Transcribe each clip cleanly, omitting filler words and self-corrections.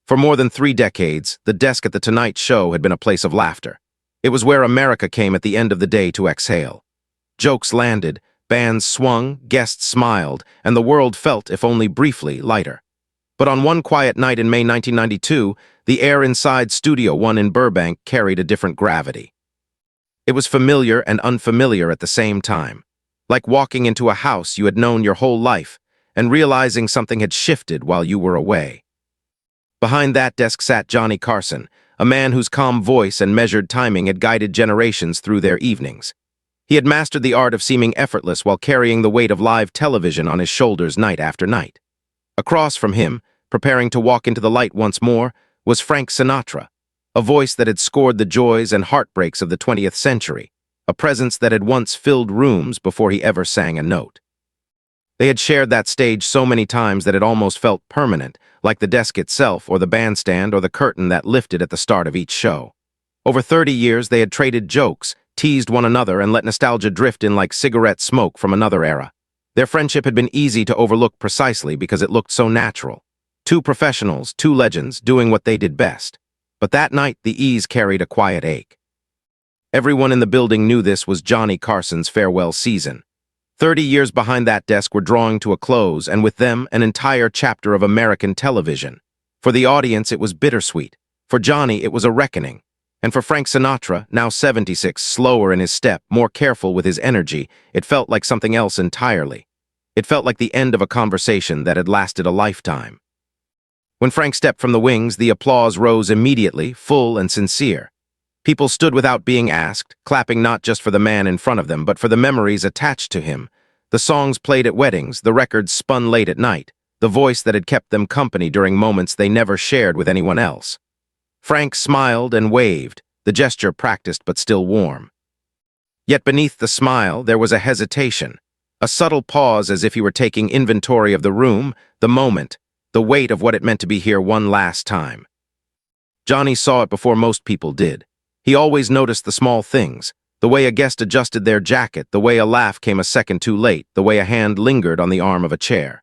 For more than 3 decades, the desk at The Tonight Show had been a place of laughter. It was where America came at the end of the day to exhale. Jokes landed, bands swung, guests smiled, and the world felt, if only briefly, lighter. But on one quiet night in May 1992, the air inside Studio One in Burbank carried a different gravity. It was familiar and unfamiliar at the same time, like walking into a house you had known your whole life and realizing something had shifted while you were away. Behind that desk sat Johnny Carson, a man whose calm voice and measured timing had guided generations through their evenings. He had mastered the art of seeming effortless while carrying the weight of live television on his shoulders night after night. Across from him, preparing to walk into the light once more, was Frank Sinatra, a voice that had scored the joys and heartbreaks of the 20th century, a presence that had once filled rooms before he ever sang a note. They had shared that stage so many times that it almost felt permanent, like the desk itself or the bandstand or the curtain that lifted at the start of each show. Over 30 years, they had traded jokes, teased one another, and let nostalgia drift in like cigarette smoke from another era. Their friendship had been easy to overlook precisely because it looked so natural. Two professionals, two legends, doing what they did best. But that night, the ease carried a quiet ache. Everyone in the building knew this was Johnny Carson's farewell season. 30 years behind that desk were drawing to a close, and with them, an entire chapter of American television. For the audience, it was bittersweet. For Johnny, it was a reckoning. And for Frank Sinatra, now 76, slower in his step, more careful with his energy, it felt like something else entirely. It felt like the end of a conversation that had lasted a lifetime. When Frank stepped from the wings, the applause rose immediately, full and sincere. People stood without being asked, clapping not just for the man in front of them, but for the memories attached to him. The songs played at weddings, the records spun late at night, the voice that had kept them company during moments they never shared with anyone else. Frank smiled and waved, the gesture practiced but still warm. Yet beneath the smile, there was a hesitation, a subtle pause as if he were taking inventory of the room, the moment, the weight of what it meant to be here one last time. Johnny saw it before most people did. He always noticed the small things, the way a guest adjusted their jacket, the way a laugh came a second too late, the way a hand lingered on the arm of a chair.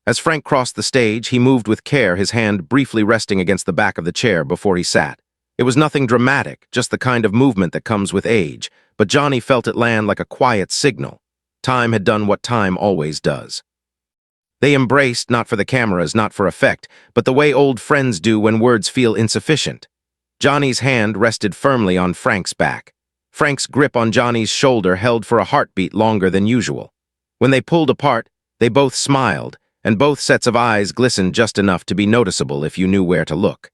As Frank crossed the stage, he moved with care, his hand briefly resting against the back of the chair before he sat. It was nothing dramatic, just the kind of movement that comes with age, but Johnny felt it land like a quiet signal. Time had done what time always does. They embraced, not for the cameras, not for effect, but the way old friends do when words feel insufficient. Johnny's hand rested firmly on Frank's back. Frank's grip on Johnny's shoulder held for a heartbeat longer than usual. When they pulled apart, they both smiled, and both sets of eyes glistened just enough to be noticeable if you knew where to look.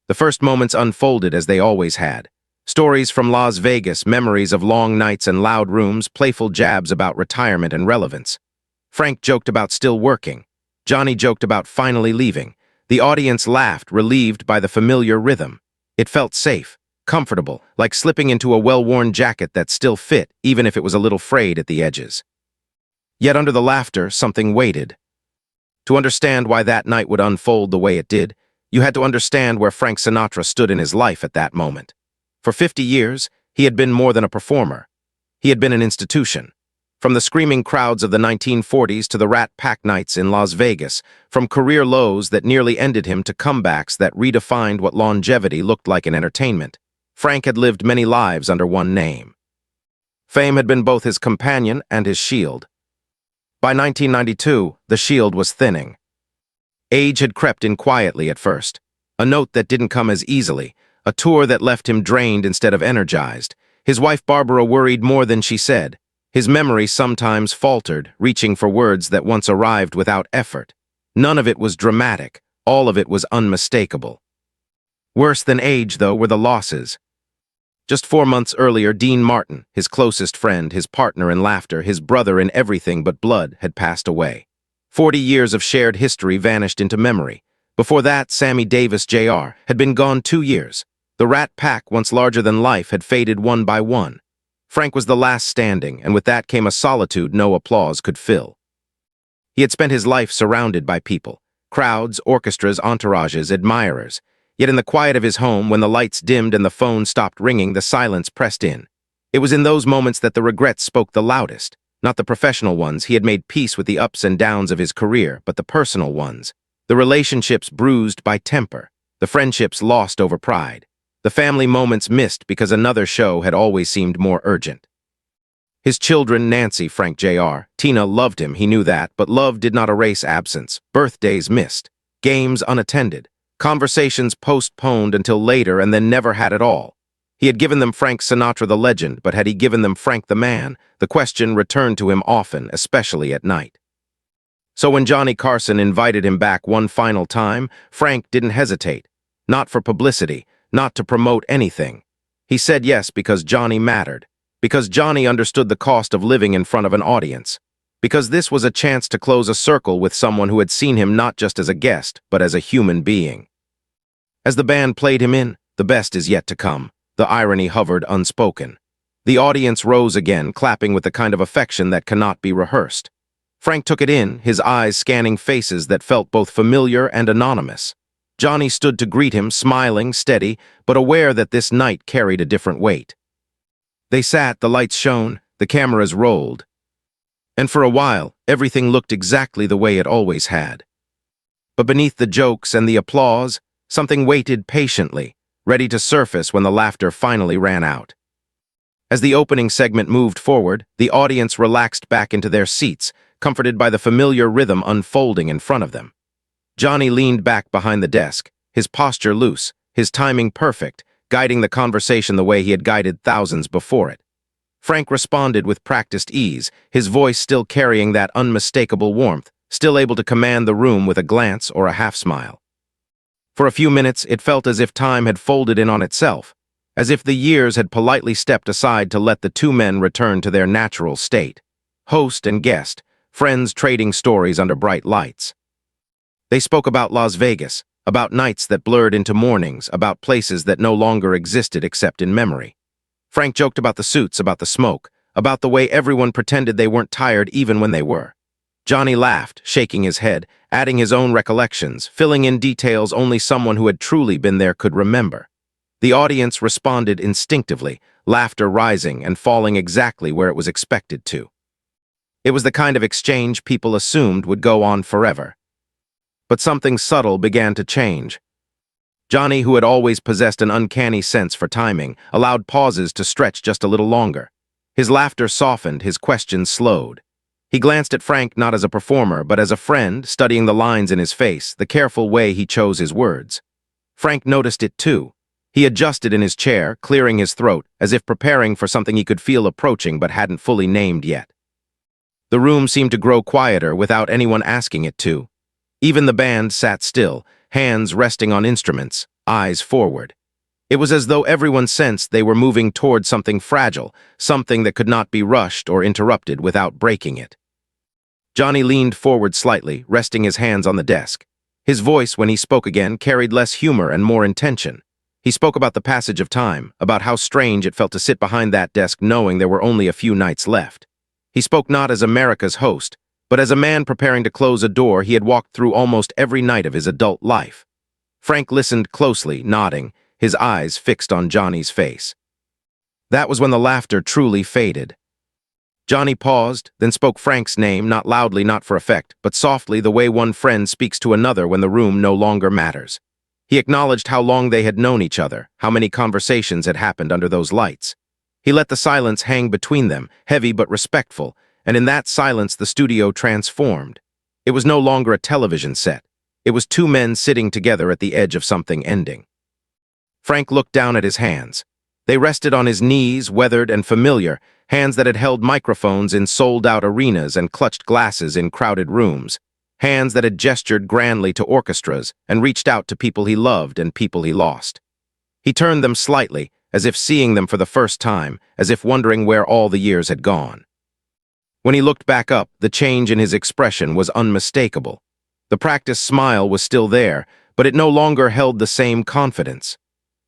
The first moments unfolded as they always had. Stories from Las Vegas, memories of long nights and loud rooms, playful jabs about retirement and relevance. Frank joked about still working. Johnny joked about finally leaving. The audience laughed, relieved by the familiar rhythm. It felt safe, comfortable, like slipping into a well-worn jacket that still fit, even if it was a little frayed at the edges. Yet under the laughter, something waited. To understand why that night would unfold the way it did, you had to understand where Frank Sinatra stood in his life at that moment. For 50 years, he had been more than a performer. He had been an institution. From the screaming crowds of the 1940s to the Rat Pack nights in Las Vegas, from career lows that nearly ended him to comebacks that redefined what longevity looked like in entertainment, Frank had lived many lives under one name. Fame had been both his companion and his shield. By 1992, the shield was thinning. Age had crept in quietly at first, a note that didn't come as easily, a tour that left him drained instead of energized. His wife Barbara worried more than she said. His memory sometimes faltered, reaching for words that once arrived without effort. None of it was dramatic, all of it was unmistakable. Worse than age, though, were the losses. Just 4 months earlier, Dean Martin, his closest friend, his partner in laughter, his brother in everything but blood, had passed away. 40 years of shared history vanished into memory. Before that, Sammy Davis Jr. had been gone 2 years. The Rat Pack, once larger than life, had faded one by one. Frank was the last standing, and with that came a solitude no applause could fill. He had spent his life surrounded by people, crowds, orchestras, entourages, admirers. Yet in the quiet of his home, when the lights dimmed and the phone stopped ringing, the silence pressed in. It was in those moments that the regrets spoke the loudest. Not the professional ones, he had made peace with the ups and downs of his career, but the personal ones. The relationships bruised by temper, the friendships lost over pride, the family moments missed because another show had always seemed more urgent. His children, Nancy, Frank Jr., Tina, loved him, he knew that, but love did not erase absence, birthdays missed, games unattended, conversations postponed until later and then never had at all. He had given them Frank Sinatra the legend, but had he given them Frank the man? The question returned to him often, especially at night. So when Johnny Carson invited him back one final time, Frank didn't hesitate. Not for publicity, not to promote anything. He said yes because Johnny mattered, because Johnny understood the cost of living in front of an audience, because this was a chance to close a circle with someone who had seen him not just as a guest, but as a human being. As the band played him in, the best is yet to come. The irony hovered unspoken. The audience rose again, clapping with the kind of affection that cannot be rehearsed. Frank took it in, his eyes scanning faces that felt both familiar and anonymous. Johnny stood to greet him, smiling, steady, but aware that this night carried a different weight. They sat, the lights shone, the cameras rolled. And for a while, everything looked exactly the way it always had. But beneath the jokes and the applause, something waited patiently, ready to surface when the laughter finally ran out. As the opening segment moved forward, the audience relaxed back into their seats, comforted by the familiar rhythm unfolding in front of them. Johnny leaned back behind the desk, his posture loose, his timing perfect, guiding the conversation the way he had guided thousands before it. Frank responded with practiced ease, his voice still carrying that unmistakable warmth, still able to command the room with a glance or a half-smile. For a few minutes, it felt as if time had folded in on itself, as if the years had politely stepped aside to let the two men return to their natural state. Host and guest, friends trading stories under bright lights. They spoke about Las Vegas, about nights that blurred into mornings, about places that no longer existed except in memory. Frank joked about the suits, about the smoke, about the way everyone pretended they weren't tired even when they were. Johnny laughed, shaking his head, adding his own recollections, filling in details only someone who had truly been there could remember. The audience responded instinctively, laughter rising and falling exactly where it was expected to. It was the kind of exchange people assumed would go on forever. But something subtle began to change. Johnny, who had always possessed an uncanny sense for timing, allowed pauses to stretch just a little longer. His laughter softened, his questions slowed. He glanced at Frank not as a performer, but as a friend, studying the lines in his face, the careful way he chose his words. Frank noticed it too. He adjusted in his chair, clearing his throat, as if preparing for something he could feel approaching but hadn't fully named yet. The room seemed to grow quieter without anyone asking it to. Even the band sat still, hands resting on instruments, eyes forward. It was as though everyone sensed they were moving toward something fragile, something that could not be rushed or interrupted without breaking it. Johnny leaned forward slightly, resting his hands on the desk. His voice, when he spoke again, carried less humor and more intention. He spoke about the passage of time, about how strange it felt to sit behind that desk knowing there were only a few nights left. He spoke not as America's host, but as a man preparing to close a door he had walked through almost every night of his adult life. Frank listened closely, nodding, his eyes fixed on Johnny's face. That was when the laughter truly faded. Johnny paused, then spoke Frank's name, not loudly, not for effect, but softly, the way one friend speaks to another when the room no longer matters. He acknowledged how long they had known each other, how many conversations had happened under those lights. He let the silence hang between them, heavy but respectful, and in that silence the studio transformed. It was no longer a television set. It was two men sitting together at the edge of something ending. Frank looked down at his hands. They rested on his knees, weathered and familiar, hands that had held microphones in sold-out arenas and clutched glasses in crowded rooms, hands that had gestured grandly to orchestras and reached out to people he loved and people he lost. He turned them slightly, as if seeing them for the first time, as if wondering where all the years had gone. When he looked back up, the change in his expression was unmistakable. The practiced smile was still there, but it no longer held the same confidence.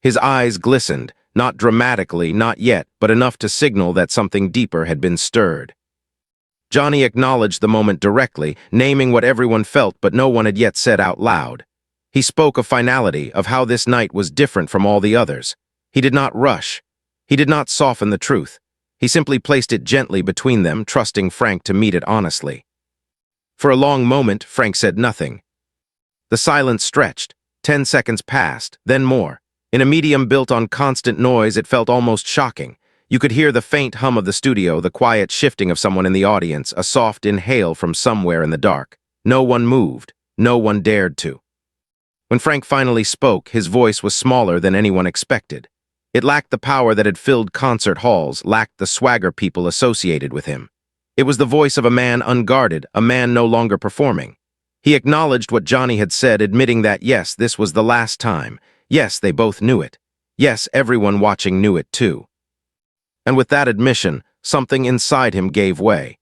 His eyes glistened, not dramatically, not yet, but enough to signal that something deeper had been stirred. Johnny acknowledged the moment directly, naming what everyone felt but no one had yet said out loud. He spoke of finality, of how this night was different from all the others. He did not rush. He did not soften the truth. He simply placed it gently between them, trusting Frank to meet it honestly. For a long moment, Frank said nothing. The silence stretched. 10 seconds passed, then more. In a medium built on constant noise, it felt almost shocking. You could hear the faint hum of the studio, the quiet shifting of someone in the audience, a soft inhale from somewhere in the dark. No one moved. No one dared to. When Frank finally spoke, his voice was smaller than anyone expected. It lacked the power that had filled concert halls, lacked the swagger people associated with him. It was the voice of a man unguarded, a man no longer performing. He acknowledged what Johnny had said, admitting that, yes, this was the last time. Yes, they both knew it. Yes, everyone watching knew it too. And with that admission, something inside him gave way.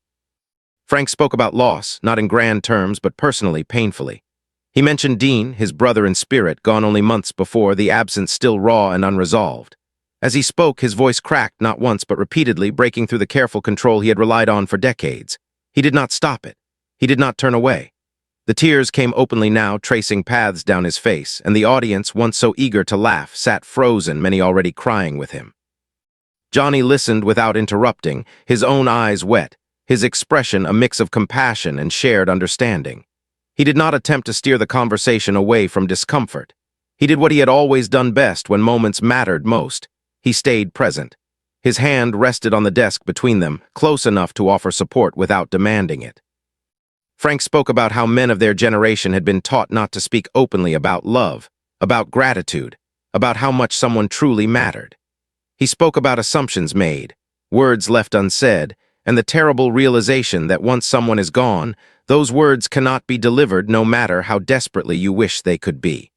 Frank spoke about loss, not in grand terms, but personally, painfully. He mentioned Dean, his brother in spirit, gone only months before, the absence still raw and unresolved. As he spoke, his voice cracked not once but repeatedly, breaking through the careful control he had relied on for decades. He did not stop it. He did not turn away. The tears came openly now, tracing paths down his face, and the audience, once so eager to laugh, sat frozen, many already crying with him. Johnny listened without interrupting, his own eyes wet, his expression a mix of compassion and shared understanding. He did not attempt to steer the conversation away from discomfort. He did what he had always done best when moments mattered most. He stayed present. His hand rested on the desk between them, close enough to offer support without demanding it. Frank spoke about how men of their generation had been taught not to speak openly about love, about gratitude, about how much someone truly mattered. He spoke about assumptions made, words left unsaid, and the terrible realization that once someone is gone, those words cannot be delivered no matter how desperately you wish they could be.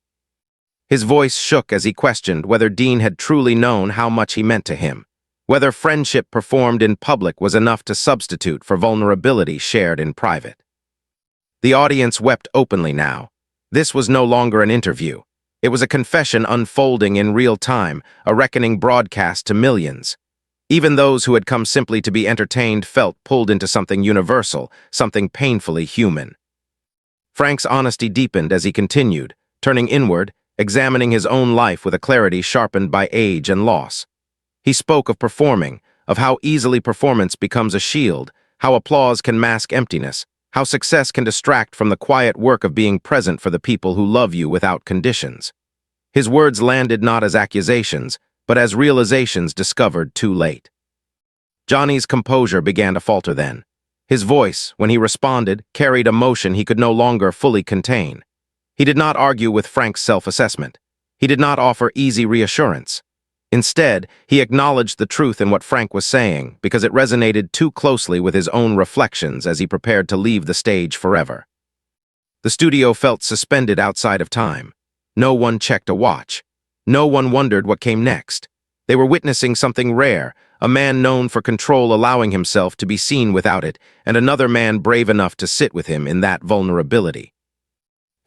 His voice shook as he questioned whether Dean had truly known how much he meant to him, whether friendship performed in public was enough to substitute for vulnerability shared in private. The audience wept openly now. This was no longer an interview. It was a confession unfolding in real time, a reckoning broadcast to millions. Even those who had come simply to be entertained felt pulled into something universal, something painfully human. Frank's honesty deepened as he continued, turning inward, examining his own life with a clarity sharpened by age and loss. He spoke of performing, of how easily performance becomes a shield, how applause can mask emptiness, how success can distract from the quiet work of being present for the people who love you without conditions. His words landed not as accusations, but as realizations discovered too late. Johnny's composure began to falter then. His voice, when he responded, carried emotion he could no longer fully contain. He did not argue with Frank's self-assessment. He did not offer easy reassurance. Instead, he acknowledged the truth in what Frank was saying because it resonated too closely with his own reflections as he prepared to leave the stage forever. The studio felt suspended outside of time. No one checked a watch. No one wondered what came next. They were witnessing something rare, a man known for control allowing himself to be seen without it, and another man brave enough to sit with him in that vulnerability.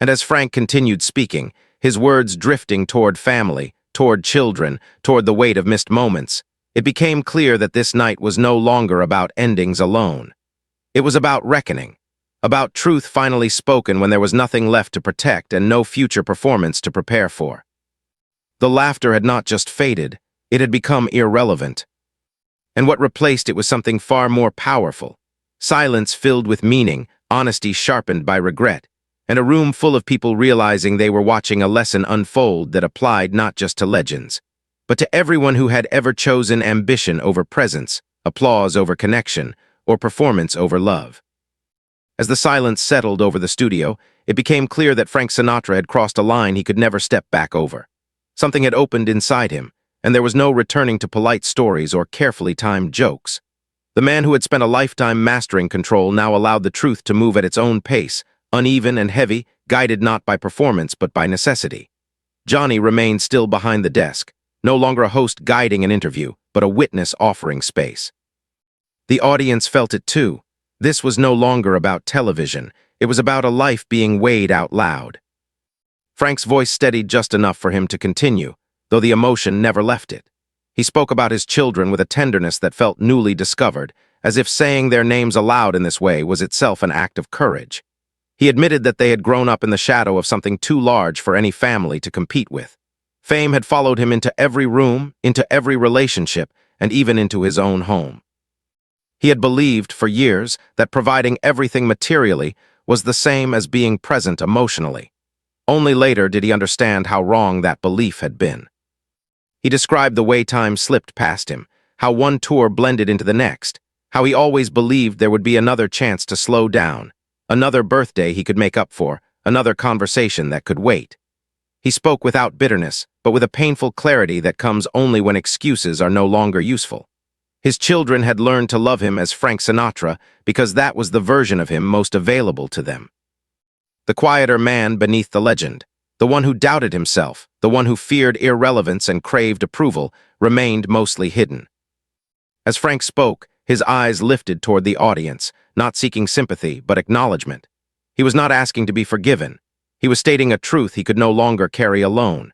And as Frank continued speaking, his words drifting toward family, toward children, toward the weight of missed moments, it became clear that this night was no longer about endings alone. It was about reckoning, about truth finally spoken when there was nothing left to protect and no future performance to prepare for. The laughter had not just faded, it had become irrelevant. And what replaced it was something far more powerful. Silence filled with meaning, honesty sharpened by regret, and a room full of people realizing they were watching a lesson unfold that applied not just to legends, but to everyone who had ever chosen ambition over presence, applause over connection, or performance over love. As the silence settled over the studio, it became clear that Frank Sinatra had crossed a line he could never step back over. Something had opened inside him, and there was no returning to polite stories or carefully timed jokes. The man who had spent a lifetime mastering control now allowed the truth to move at its own pace, uneven and heavy, guided not by performance but by necessity. Johnny remained still behind the desk, no longer a host guiding an interview, but a witness offering space. The audience felt it too. This was no longer about television. It was about a life being weighed out loud. Frank's voice steadied just enough for him to continue, though the emotion never left it. He spoke about his children with a tenderness that felt newly discovered, as if saying their names aloud in this way was itself an act of courage. He admitted that they had grown up in the shadow of something too large for any family to compete with. Fame had followed him into every room, into every relationship, and even into his own home. He had believed for years that providing everything materially was the same as being present emotionally. Only later did he understand how wrong that belief had been. He described the way time slipped past him, how one tour blended into the next, how he always believed there would be another chance to slow down, another birthday he could make up for, another conversation that could wait. He spoke without bitterness, but with a painful clarity that comes only when excuses are no longer useful. His children had learned to love him as Frank Sinatra because that was the version of him most available to them. The quieter man beneath the legend, the one who doubted himself, the one who feared irrelevance and craved approval, remained mostly hidden. As Frank spoke, his eyes lifted toward the audience, not seeking sympathy but acknowledgement. He was not asking to be forgiven. He was stating a truth he could no longer carry alone.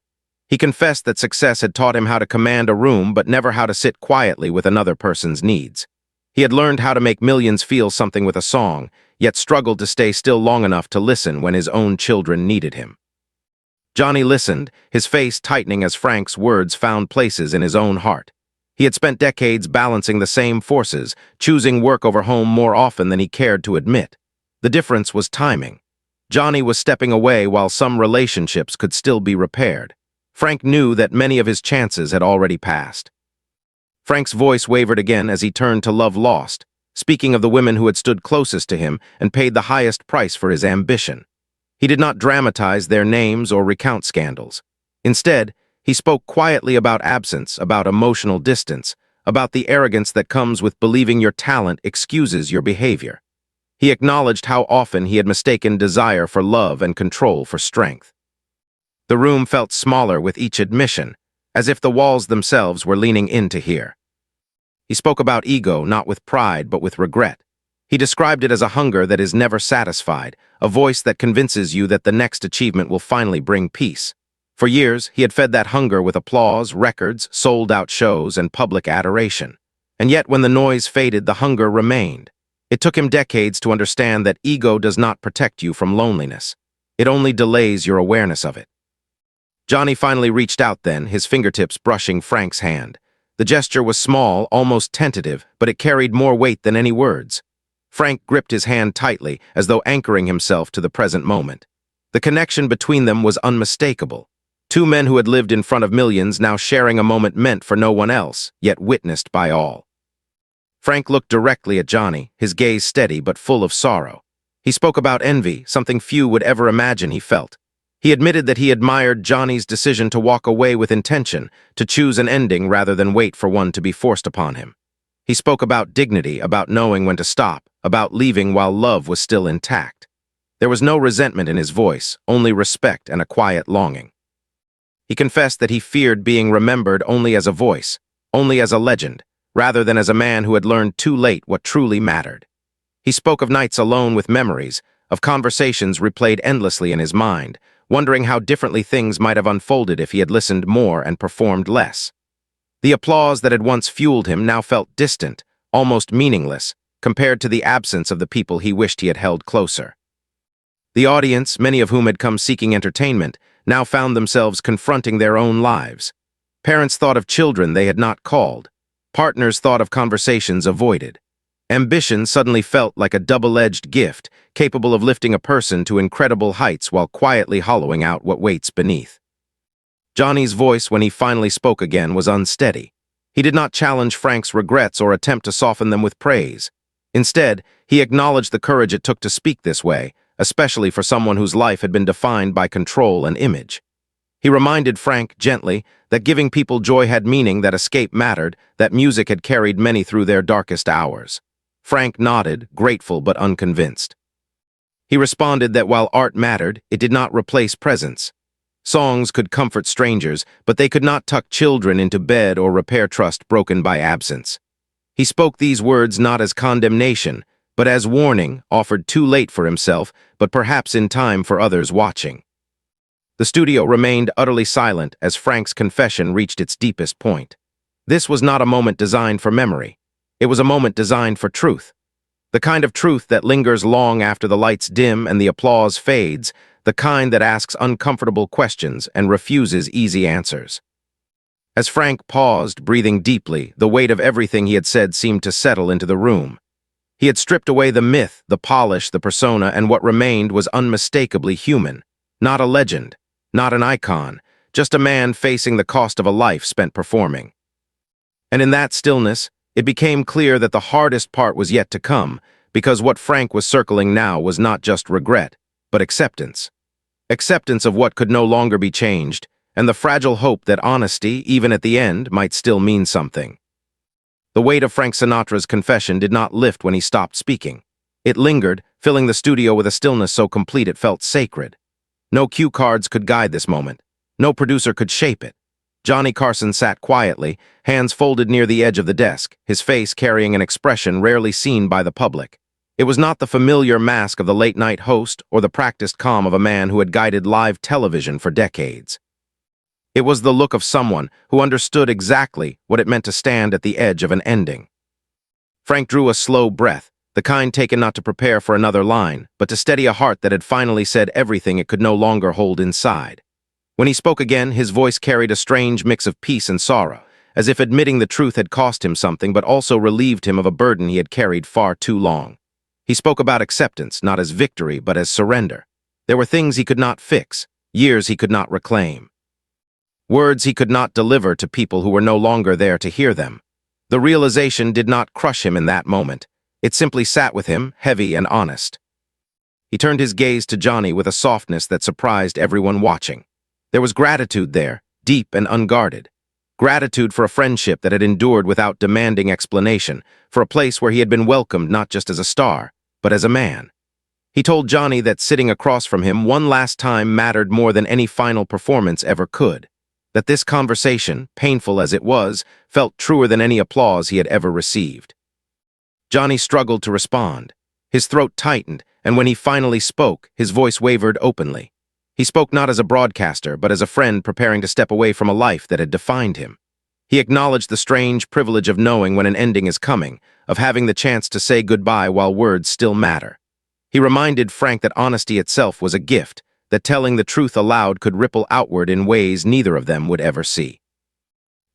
He confessed that success had taught him how to command a room but never how to sit quietly with another person's needs. He had learned how to make millions feel something with a song, yet struggled to stay still long enough to listen when his own children needed him. Johnny listened, his face tightening as Frank's words found places in his own heart. He had spent decades balancing the same forces, choosing work over home more often than he cared to admit. The difference was timing. Johnny was stepping away while some relationships could still be repaired. Frank knew that many of his chances had already passed. Frank's voice wavered again as he turned to Love Lost, speaking of the women who had stood closest to him and paid the highest price for his ambition. He did not dramatize their names or recount scandals. Instead, he spoke quietly about absence, about emotional distance, about the arrogance that comes with believing your talent excuses your behavior. He acknowledged how often he had mistaken desire for love and control for strength. The room felt smaller with each admission, as if the walls themselves were leaning in to hear. He spoke about ego not with pride but with regret. He described it as a hunger that is never satisfied, a voice that convinces you that the next achievement will finally bring peace. For years, he had fed that hunger with applause, records, sold-out shows, and public adoration. And yet, when the noise faded, the hunger remained. It took him decades to understand that ego does not protect you from loneliness. It only delays your awareness of it. Johnny finally reached out then, his fingertips brushing Frank's hand. The gesture was small, almost tentative, but it carried more weight than any words. Frank gripped his hand tightly, as though anchoring himself to the present moment. The connection between them was unmistakable. Two men who had lived in front of millions now sharing a moment meant for no one else, yet witnessed by all. Frank looked directly at Johnny, his gaze steady but full of sorrow. He spoke about envy, something few would ever imagine he felt. He admitted that he admired Johnny's decision to walk away with intention, to choose an ending rather than wait for one to be forced upon him. He spoke about dignity, about knowing when to stop, about leaving while love was still intact. There was no resentment in his voice, only respect and a quiet longing. He confessed that he feared being remembered only as a voice, only as a legend, rather than as a man who had learned too late what truly mattered. He spoke of nights alone with memories, of conversations replayed endlessly in his mind, wondering how differently things might have unfolded if he had listened more and performed less. The applause that had once fueled him now felt distant, almost meaningless, compared to the absence of the people he wished he had held closer. The audience, many of whom had come seeking entertainment, now found themselves confronting their own lives. Parents thought of children they had not called. Partners thought of conversations avoided. Ambition suddenly felt like a double-edged gift, capable of lifting a person to incredible heights while quietly hollowing out what waits beneath. Johnny's voice, when he finally spoke again, was unsteady. He did not challenge Frank's regrets or attempt to soften them with praise. Instead, he acknowledged the courage it took to speak this way, especially for someone whose life had been defined by control and image. He reminded Frank, gently, that giving people joy had meaning, that escape mattered, that music had carried many through their darkest hours. Frank nodded, grateful but unconvinced. He responded that while art mattered, it did not replace presence. Songs could comfort strangers, but they could not tuck children into bed or repair trust broken by absence. He spoke these words not as condemnation, but as warning, offered too late for himself, but perhaps in time for others watching. The studio remained utterly silent as Frank's confession reached its deepest point. This was not a moment designed for memory. It was a moment designed for truth. The kind of truth that lingers long after the lights dim and the applause fades, the kind that asks uncomfortable questions and refuses easy answers. As Frank paused, breathing deeply, the weight of everything he had said seemed to settle into the room. He had stripped away the myth, the polish, the persona, and what remained was unmistakably human. Not a legend, not an icon, just a man facing the cost of a life spent performing. And in that stillness, it became clear that the hardest part was yet to come, because what Frank was circling now was not just regret, but acceptance. Acceptance of what could no longer be changed, and the fragile hope that honesty, even at the end, might still mean something. The weight of Frank Sinatra's confession did not lift when he stopped speaking. It lingered, filling the studio with a stillness so complete it felt sacred. No cue cards could guide this moment. No producer could shape it. Johnny Carson sat quietly, hands folded near the edge of the desk, his face carrying an expression rarely seen by the public. It was not the familiar mask of the late-night host or the practiced calm of a man who had guided live television for decades. It was the look of someone who understood exactly what it meant to stand at the edge of an ending. Frank drew a slow breath, the kind taken not to prepare for another line, but to steady a heart that had finally said everything it could no longer hold inside. When he spoke again, his voice carried a strange mix of peace and sorrow, as if admitting the truth had cost him something but also relieved him of a burden he had carried far too long. He spoke about acceptance, not as victory, but as surrender. There were things he could not fix, years he could not reclaim. Words he could not deliver to people who were no longer there to hear them. The realization did not crush him in that moment. It simply sat with him, heavy and honest. He turned his gaze to Johnny with a softness that surprised everyone watching. There was gratitude there, deep and unguarded. Gratitude for a friendship that had endured without demanding explanation, for a place where he had been welcomed not just as a star, but as a man. He told Johnny that sitting across from him one last time mattered more than any final performance ever could. That this conversation, painful as it was, felt truer than any applause he had ever received. Johnny struggled to respond. His throat tightened, and when he finally spoke, his voice wavered openly. He spoke not as a broadcaster, but as a friend preparing to step away from a life that had defined him. He acknowledged the strange privilege of knowing when an ending is coming, of having the chance to say goodbye while words still matter. He reminded Frank that honesty itself was a gift, that telling the truth aloud could ripple outward in ways neither of them would ever see.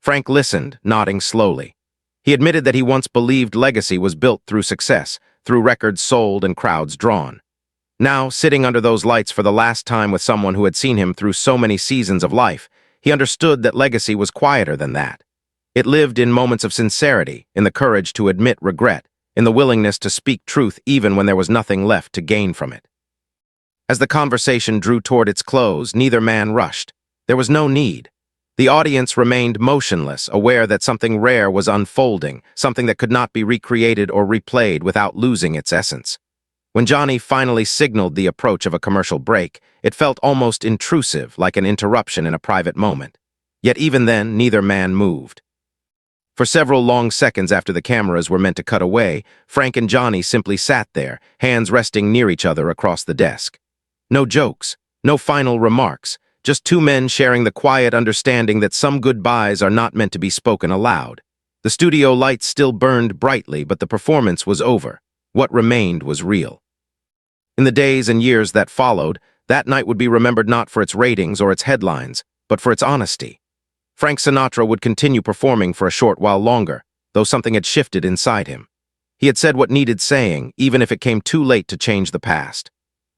Frank listened, nodding slowly. He admitted that he once believed legacy was built through success, through records sold and crowds drawn. Now, sitting under those lights for the last time with someone who had seen him through so many seasons of life, he understood that legacy was quieter than that. It lived in moments of sincerity, in the courage to admit regret, in the willingness to speak truth even when there was nothing left to gain from it. As the conversation drew toward its close, neither man rushed. There was no need. The audience remained motionless, aware that something rare was unfolding, something that could not be recreated or replayed without losing its essence. When Johnny finally signaled the approach of a commercial break, it felt almost intrusive, like an interruption in a private moment. Yet even then, neither man moved. For several long seconds after the cameras were meant to cut away, Frank and Johnny simply sat there, hands resting near each other across the desk. No jokes, no final remarks, just two men sharing the quiet understanding that some goodbyes are not meant to be spoken aloud. The studio lights still burned brightly, but the performance was over. What remained was real. In the days and years that followed, that night would be remembered not for its ratings or its headlines, but for its honesty. Frank Sinatra would continue performing for a short while longer, though something had shifted inside him. He had said what needed saying, even if it came too late to change the past.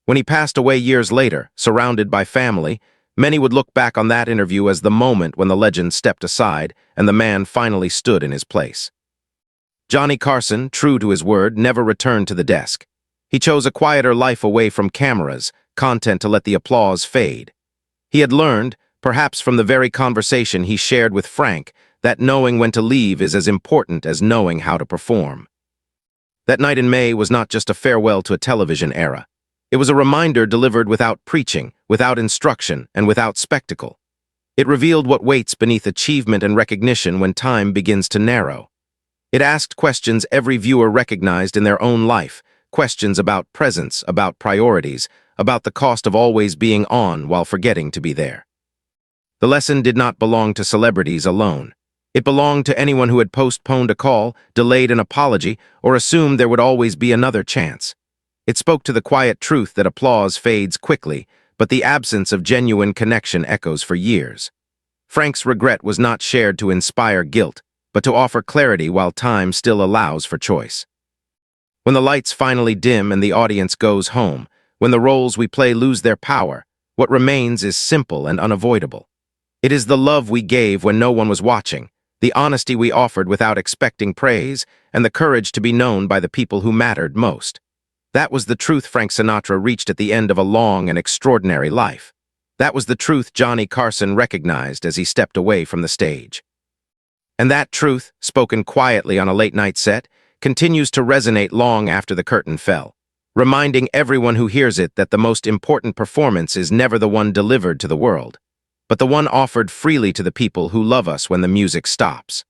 When he passed away years later, surrounded by family, many would look back on that interview as the moment when the legend stepped aside and the man finally stood in his place. Johnny Carson, true to his word, never returned to the desk. He chose a quieter life away from cameras, content to let the applause fade. He had learned, perhaps from the very conversation he shared with Frank, that knowing when to leave is as important as knowing how to perform. That night in May was not just a farewell to a television era. It was a reminder delivered without preaching, without instruction, and without spectacle. It revealed what waits beneath achievement and recognition when time begins to narrow. It asked questions every viewer recognized in their own life, questions about presence, about priorities, about the cost of always being on while forgetting to be there. The lesson did not belong to celebrities alone. It belonged to anyone who had postponed a call, delayed an apology, or assumed there would always be another chance. It spoke to the quiet truth that applause fades quickly, but the absence of genuine connection echoes for years. Frank's regret was not shared to inspire guilt, but to offer clarity while time still allows for choice. When the lights finally dim and the audience goes home, when the roles we play lose their power, What remains is simple and unavoidable. It is the love we gave when no one was watching, the honesty we offered without expecting praise, and the courage to be known by the people who mattered most. That was the truth Frank Sinatra reached at the end of a long and extraordinary life. That was the truth Johnny Carson recognized as he stepped away from the stage. And that truth, spoken quietly on a late-night set, continues to resonate long after the curtain fell, reminding everyone who hears it that the most important performance is never the one delivered to the world, but the one offered freely to the people who love us when the music stops.